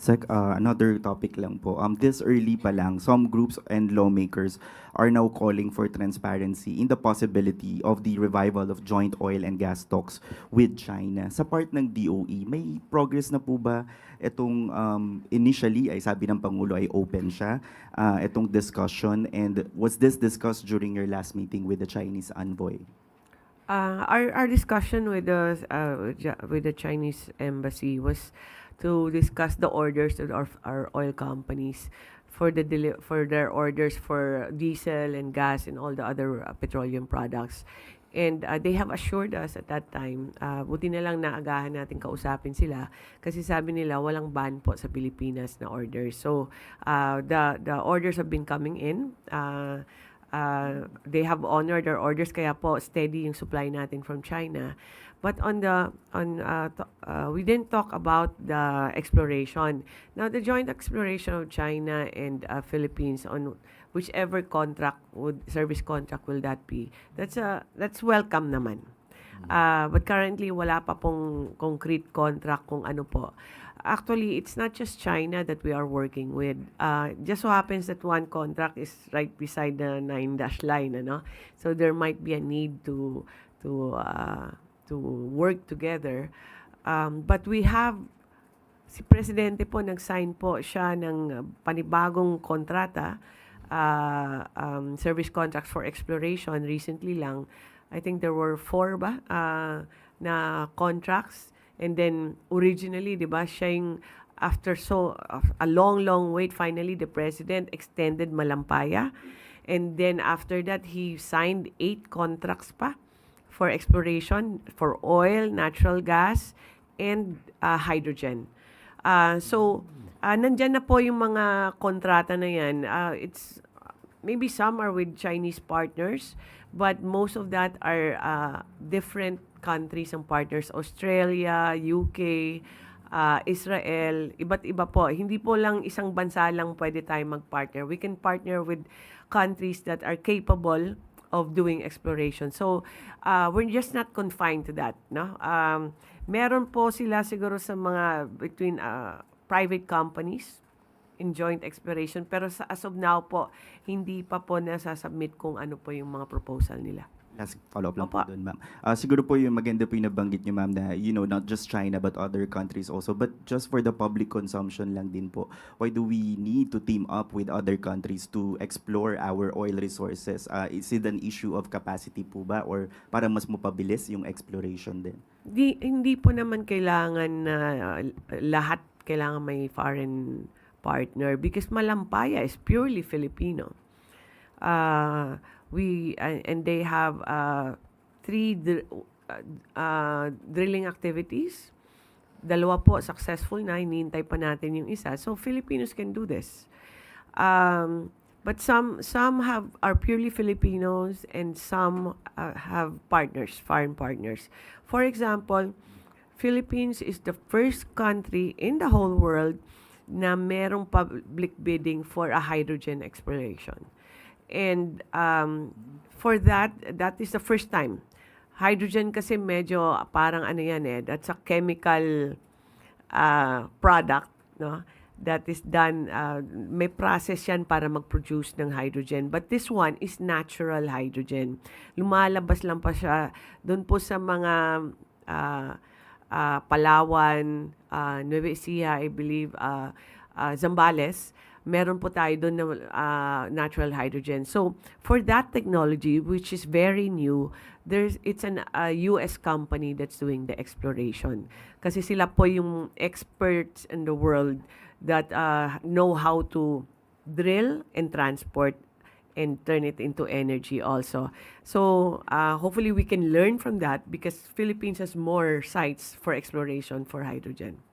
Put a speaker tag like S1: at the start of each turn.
S1: Another topic lang po. This early pa lang, some groups and lawmakers are now calling for transparency in the possibility of the revival of joint oil and gas talks with China. Sa part ng DOE, may progress na po ba itong initially ay sabi ng Pangulo ay open siya, itong discussion, and was this discussed during your last meeting with the Chinese envoy?
S2: Our discussion with the Chinese embassy was to discuss the orders of our oil companies for for their orders for diesel and gas and all the other petroleum products. And they have assured us at that time, buti na lang naagahan natin kausapin sila kasi sabi nila walang ban po sa Pilipinas na orders. So the orders have been coming in. They have honored our orders kaya po steady yung supply natin from China. But we didn't talk about the exploration. Now the joint exploration of China and Philippines on whichever service contract will that be. That's welcome naman. But currently wala pa pong concrete contract kung ano po. Actually, it's not just China that we are working with. Just so happens that one contract is right beside the 9-dash line, ano? So there might be a need to work together. But we have si Presidente po nag-sign po siya ng panibagong kontrata, service contracts for exploration recently lang. I think there were 4 ba na contracts. And then originally, 'di ba, siya yung after a long wait, finally the president extended Malampaya. And then after that, he signed 8 contracts pa for exploration for oil, natural gas, and hydrogen. Nandyan na po yung mga kontrata na yan. It's maybe some are with Chinese partners, but most of that are different countries and partners, Australia, UK, Israel, iba't iba po. Hindi po lang isang bansa lang pwede tayo mag-partner. We can partner with countries that are capable of doing exploration. So, we're just not confined to that, no? Meron po sila siguro sa mga between private companies in joint exploration, pero as of now po, hindi pa po nasasubmit kung ano po yung mga proposal nila.
S1: Last follow-up lang po doon, ma'am. Siguro po yung maganda po yung nabanggit niyo, ma'am, na, not just China but other countries also. But just for the public consumption lang din po, why do we need to team up with other countries to explore our oil resources? Is it an issue of capacity po ba? Or para mas mapabilis yung exploration din?
S2: Hindi po naman kailangan na lahat kailangan may foreign partner because Malampaya is purely Filipino. And they have 3 drilling activities. 2 po successful na, hinihintay pa natin yung isa. So Filipinos can do this. But some are purely Filipinos and some have partners, foreign partners. For example, Philippines is the first country in the whole world na merong public bidding for a hydrogen exploration. And for that is the first time. Hydrogen kasi medyo parang ano yan that's a chemical product, no? That is done, may process yan para mag-produce ng hydrogen. But this one is natural hydrogen. Lumalabas lang pa siya doon po sa mga Palawan, Nueva Ecija, I believe, Zambales. Meron po tayo doon na natural hydrogen. So, for that technology, which is very new, it's an US company that's doing the exploration. Kasi sila po yung experts in the world that know how to drill and transport and turn it into energy also. So, hopefully we can learn from that because Philippines has more sites for exploration for hydrogen.